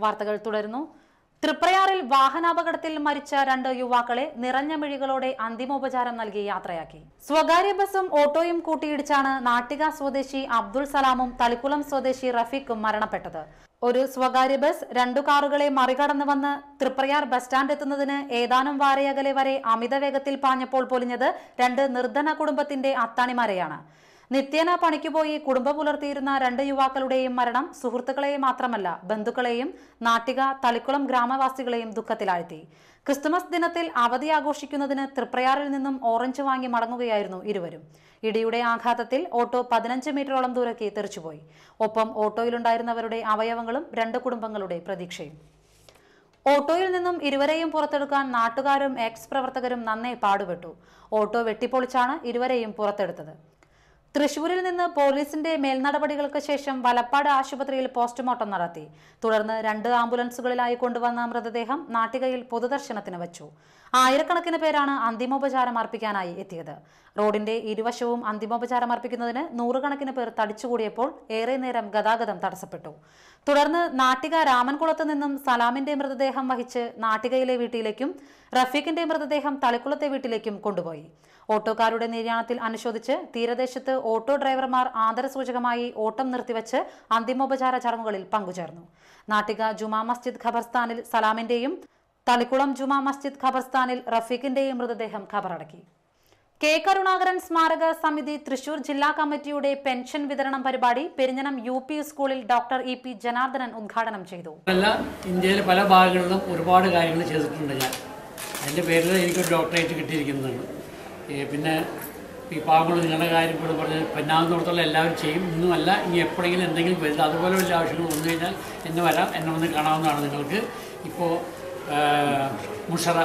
വാർത്തകൾ തുടരുന്നു. തൃപ്രയാറിൽ വാഹനാപകടത്തിൽ മരിച്ച 2 യുവാക്കളെ നിറഞ്ഞ മിഴികളോടെ അന്തിമോപചാരം നൽകി യാത്രയാക്കി. സ്വകാര്യ ബസും ഓട്ടോയും കൂട്ടിയിടിച്ചാണ് നാട്ടിക സ്വദേശി അബ്ദുൾ സലാമും തളിക്കുളം സ്വദേശി റഫീഖും മരണപ്പെട്ടത്. ഒരു സ്വകാര്യ ബസ് 2 കാറുകളെ മറികടന്നു വന്ന് തൃപ്രയാർ ബസ് സ്റ്റാൻഡ് എത്തുന്നതിന് ഏതാനും വാരയകലെ വരെ അമിത വേഗത്തിൽ പാഞ്ഞപ്പോൾ പൊലിഞ്ഞത് 2 നിർധന കുടുംബത്തിന്റെ അത്താണിമാരെയാണ്. നിത്യേന പണിക്കുപോയി കുടുംബം പുലർത്തിയിരുന്ന 2 യുവാക്കളുടെയും മരണം സുഹൃത്തുക്കളെ മാത്രമല്ല ബന്ധുക്കളെയും നാട്ടിക തളിക്കുളം ഗ്രാമവാസികളെയും ദുഃഖത്തിലാഴ്ത്തി. ക്രിസ്തുമസ് ദിനത്തിൽ അവധി ആഘോഷിക്കുന്നതിന് തൃപ്രയാറിൽ നിന്നും ഓറഞ്ച് വാങ്ങി മടങ്ങുകയായിരുന്നു ഇരുവരും. ഇടിയുടെ ആഘാതത്തിൽ ഓട്ടോ 15 മീറ്ററോളം ദൂരേക്ക് തെറിച്ചുപോയി. ഒപ്പം ഓട്ടോയിലുണ്ടായിരുന്നവരുടെ അവയവങ്ങളും 2 കുടുംബങ്ങളുടെ പ്രതീക്ഷയും. ഓട്ടോയിൽ നിന്നും ഇരുവരെയും പുറത്തെടുക്കാൻ നാട്ടുകാരും എക്സ് പ്രവർത്തകരും നന്നേ പാടുപെട്ടു. ഓട്ടോ വെട്ടിപ്പൊളിച്ചാണ് ഇരുവരെയും പുറത്തെടുത്തത്. തൃശൂരിൽ നിന്ന് പോലീസിന്റെ മേൽനടപടികൾക്ക് ശേഷം വലപ്പാട് ആശുപത്രിയിൽ പോസ്റ്റ്മോർട്ടം നടത്തി. തുടർന്ന് 2 ആംബുലൻസുകളിലായി കൊണ്ടുവന്ന മൃതദേഹം നാട്ടികയിൽ പൊതുദർശനത്തിന് വച്ചു. ആയിരക്കണക്കിന് പേരാണ് അന്തിമോപചാരം അർപ്പിക്കാനായി എത്തിയത്. റോഡിന്റെ ഇരുവശവും അന്തിമോപചാരം അർപ്പിക്കുന്നതിന് 100 കണക്കിന് പേർ തടിച്ചുകൂടിയപ്പോൾ ഏറെ നേരം ഗതാഗതം തടസ്സപ്പെട്ടു. തുടർന്ന് നാട്ടിക രാമൻകുളത്ത് നിന്നും സലാമിന്റെ മൃതദേഹം വഹിച്ച് നാട്ടികയിലെ വീട്ടിലേക്കും റഫീഖിന്റെ മൃതദേഹം തളിക്കുളത്തെ വീട്ടിലേക്കും കൊണ്ടുപോയി. ഓട്ടോക്കാരുടെ നിര്യാണത്തിൽ അനുശോചിച്ച് തീരദേശത്ത് ഓട്ടോ ഡ്രൈവർമാർ ആദരസൂചകമായി ഓട്ടം നിർത്തിവച്ച് അന്തിമോപചാര ചടങ്ങുകളിൽ പങ്കുചേർന്നു. നാട്ടിക ജുമാ മസ്ജിദ് ഖബർസ്ഥാനിൽ സലാമിന്റെയും തളിക്കുളം ജുമാ മസ്ജിദ് ഖബർസ്ഥാനിൽ റഫീഖിന്റെയും മൃതദേഹം ഖബറടക്കി. കെ കരുണാകരൻ സ്മാരക സമിതി തൃശൂർ ജില്ലാ കമ്മിറ്റിയുടെ പെൻഷൻ വിതരണം പരിപാടി പെരിഞ്ഞനം UP സ്കൂളിൽ ഡോക്ടർ EP ജനാർദ്ദനൻ ഉദ്ഘാടനം ചെയ്തു. ഇന്ത്യയിലെ പല ഭാഗങ്ങളിലും ഒരുപാട് കാര്യങ്ങൾ ചെയ്തിട്ടുണ്ട്. ഞാൻ അതിൻ്റെ പേരിൽ എനിക്കൊരു ഡോക്ടറേറ്റ് കിട്ടിയിരിക്കുന്നതാണ്. പിന്നെ ഈ പാവങ്ങൾ നിങ്ങളുടെ കാര്യം കൂടെ പറഞ്ഞ് പന്നാകുന്നിടത്തോളം എല്ലാവരും ചെയ്യും. ഇന്നുമല്ല, ഇനി എപ്പോഴെങ്കിലും എന്തെങ്കിലും വരില്ല. അതുപോലെ വലിയ ആവശ്യങ്ങൾ വന്നു കഴിഞ്ഞാൽ എന്നെ വരാം, എന്നെ വന്ന് കാണാവുന്നതാണ് നിങ്ങൾക്ക്. ഇപ്പോൾ മുഷറ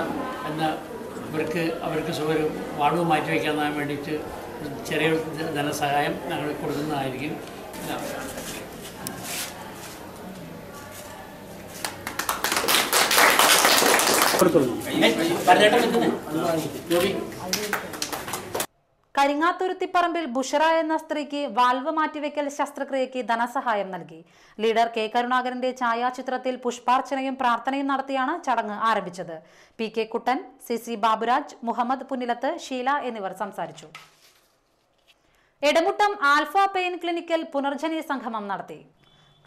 എന്ന അവർക്ക് ഒരു വാടക മാറ്റി വയ്ക്കാൻ വേണ്ടിയിട്ട് ചെറിയൊരു ധനസഹായം ഞങ്ങൾ കൊടുക്കുന്നതായിരിക്കും. കരിങ്ങാത്തുരുത്തിപ്പറമ്പിൽ ബുഷറ എന്ന സ്ത്രീക്ക് വാൽവ് മാറ്റിവെക്കൽ ശസ്ത്രക്രിയയ്ക്ക് ധനസഹായം നൽകി. ലീഡർ കെ കരുണാകരന്റെ ഛായാചിത്രത്തിൽ പുഷ്പാർച്ചനയും പ്രാർത്ഥനയും നടത്തിയാണ് ചടങ്ങ് ആരംഭിച്ചത്. PK കുട്ടൻ, CC ബാബുരാജ്, മുഹമ്മദ് പുന്നിലത്ത്, ഷീല എന്നിവർ സംസാരിച്ചു. Edamuttam alpha pain clinical Punarjani സംഗമം നടത്തി.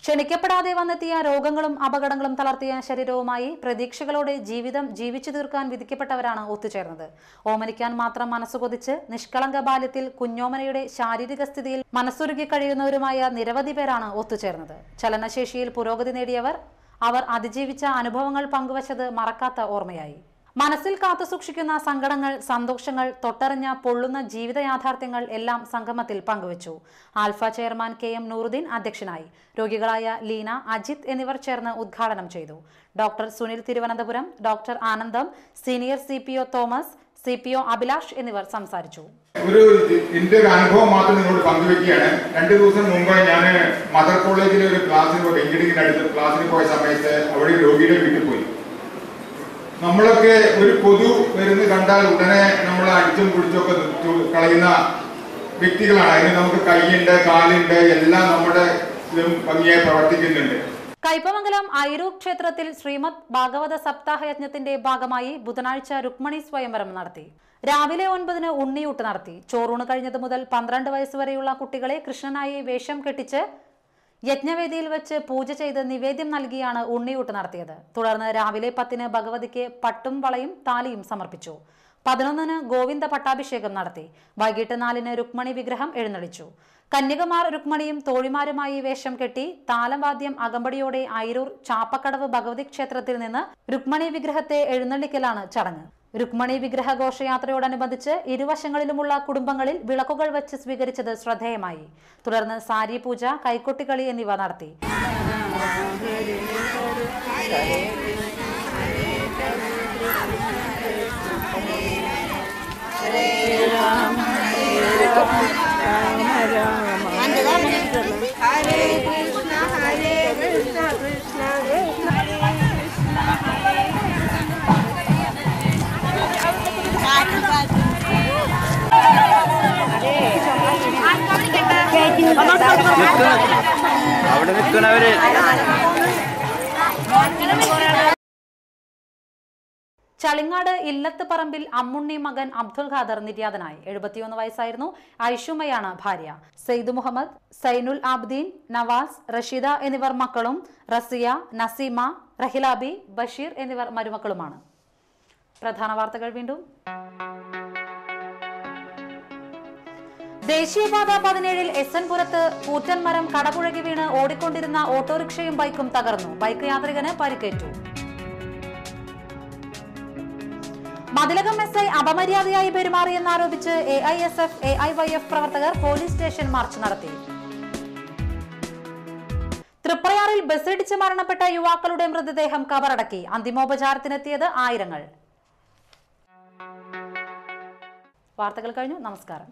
ക്ഷണിക്കപ്പെടാതെ വന്നെത്തിയ രോഗങ്ങളും അപകടങ്ങളും തളർത്തിയ ശരീരവുമായി പ്രതീക്ഷകളോടെ ജീവിതം ജീവിച്ചു തീർക്കാൻ വിധിക്കപ്പെട്ടവരാണ് ഒത്തുചേർന്നത്. ഓമനിക്കാൻ മാത്രം മനസ്സുകൊതിച്ച് നിഷ്കളങ്ക ബാല്യത്തിൽ കുഞ്ഞോമനയുടെ ശാരീരിക സ്ഥിതിയിൽ മനസ്സുരുകി കഴിയുന്നവരുമായ നിരവധി പേരാണ് ഒത്തുചേർന്നത്. ചലനശേഷിയിൽ പുരോഗതി നേടിയവർ അവർ അതിജീവിച്ച അനുഭവങ്ങൾ പങ്കുവച്ചത് മറക്കാത്ത ഓർമ്മയായി. മനസ്സിൽ കാത്തുസൂക്ഷിക്കുന്ന സങ്കടങ്ങൾ, സന്തോഷങ്ങൾ, തൊട്ടറിഞ്ഞ പൊള്ളുന്ന ജീവിത യാഥാർത്ഥ്യങ്ങൾ എല്ലാം സംഗമത്തിൽ പങ്കുവച്ചു. ആൽഫ ചെയർമാൻ KM നൂറുദ്ദീൻ അധ്യക്ഷനായി. രോഗികളായ ലീന, അജിത് എന്നിവർ ചേർന്ന് ഉദ്ഘാടനം ചെയ്തു. ഡോക്ടർ സുനിൽ തിരുവനന്തപുരം, ഡോക്ടർ ആനന്ദം, senior CPO Thomas, CPO Abhilash എന്നിവർ സംസാരിച്ചു. എന്റെ ഒരു അനുഭവം മാത്രം നിങ്ങളോട് പങ്കുവെക്കുകയാണ്. 2 ദിവസം മുമ്പ് ഞാൻ മദർ കോളേജിലെ ഒരു ക്ലാസ്സിന് പോയി, വെങ്കിടിന്റെ അടുത്ത് ക്ലാസ്സിന് പോയ സമയത്ത് അവിടെ രോഗിയുടെ വീട്ടിൽ പോയി. നമ്മളൊക്കെ ഒരു കൊതു വരുന്ന കണ്ടാൽ ഉടനെ നമ്മൾ അടിച്ചും പിടിച്ചൊക്കെ കളയുന്ന വ്യക്തികളാണ്. അതിന് നമുക്ക് കൈയുണ്ട്, കാലുണ്ട്, എല്ലാം നമ്മുടെ ഭംഗിയായി പ്രവർത്തിക്കുന്നുണ്ട്. കയ്പമംഗലം ഐരൂർ ക്ഷേത്രത്തിൽ ശ്രീമദ് ഭാഗവത സപ്താഹ യജ്ഞത്തിന്റെ ഭാഗമായി ബുധനാഴ്ച രുക്മണി സ്വയംവരം നടത്തി. രാവിലെ 9-ന് ഉണ്ണിയൂട്ട് നടത്തി. ചോറൂണ് കഴിഞ്ഞതു മുതൽ 12 വയസ്സുവരെയുള്ള കുട്ടികളെ കൃഷ്ണനായി വേഷം കെട്ടിച്ച് യജ്ഞവേദിയിൽ വെച്ച് പൂജ ചെയ്ത് നിവേദ്യം നൽകിയാണ് ഉണ്ണിയൂട്ട് നടത്തിയത്. തുടർന്ന് രാവിലെ 10-ന് ഭഗവതിക്ക് പട്ടും വളയും താലിയും സമർപ്പിച്ചു. 11-ന് ഗോവിന്ദ പട്ടാഭിഷേകം നടത്തി. വൈകിട്ട് 4-ന് രുക്മണി വിഗ്രഹം എഴുന്നള്ളിച്ചു. കന്യകമാർ രുക്മണിയും തോഴിമാരുമായി വേഷം കെട്ടി താലവാദ്യം അകമ്പടിയോടെ ഐരൂർ ചാപ്പക്കടവ് ഭഗവതി ക്ഷേത്രത്തിൽ നിന്ന് രുക്മണി വിഗ്രഹത്തെ എഴുന്നള്ളിക്കലാണ് ചടങ്ങ്. രുക്മണി വിഗ്രഹ ഘോഷയാത്രയോടനുബന്ധിച്ച് ഇരുവശങ്ങളിലുമുള്ള കുടുംബങ്ങളിൽ വിളക്കുകൾ വെച്ച് സ്വീകരിച്ചത് ശ്രദ്ധേയമായി. തുടർന്ന് സാരി പൂജ, കൈക്കൊട്ടിക്കളി എന്നിവ നടത്തി. അവിടെ നിൽക്കണവര് ചളിങ്ങാട് ഇല്ലത്ത് പറമ്പിൽ അമ്മുണ്ണി മകൻ അബ്ദുൽ ഖാദർ നിര്യാതനായി. 71 വയസ്സായിരുന്നു. ഐഷുമയാണ് ഭാര്യ. സെയ്ദ് മുഹമ്മദ്, സൈനുൽ ആബ്ദീൻ, നവാസ്, റഷീദ എന്നിവർ മക്കളും റസിയ, നസീമ, റഹിലാബി, ബഷീർ എന്നിവർ മരുമക്കളുമാണ്. പ്രധാന വാർത്തകൾ വീണ്ടും. ദേശീയപാത 17-ൽ SN പുരത്ത് കൂറ്റൻമരം കടപുഴകി വീണ് ഓടിക്കൊണ്ടിരുന്ന ഓട്ടോറിക്ഷയും ബൈക്കും തകർന്നു. ബൈക്ക് യാത്രികന് പരിക്കേറ്റു. മതിലകം SI അപമര്യാദയായി പെരുമാറിയെന്നാരോപിച്ച് AISF, AIYF പ്രവർത്തകർ പോലീസ് സ്റ്റേഷൻ മാർച്ച് നടത്തി. തൃപ്രയാറിൽ ബസ്സിടിച്ച് മരണപ്പെട്ട യുവാക്കളുടെ മൃതദേഹം കബറടക്കി. അന്തിമോപചാരത്തിനെത്തിയത് ആയിരങ്ങൾ. വാർത്തകൾ കഴിഞ്ഞു. നമസ്കാരം.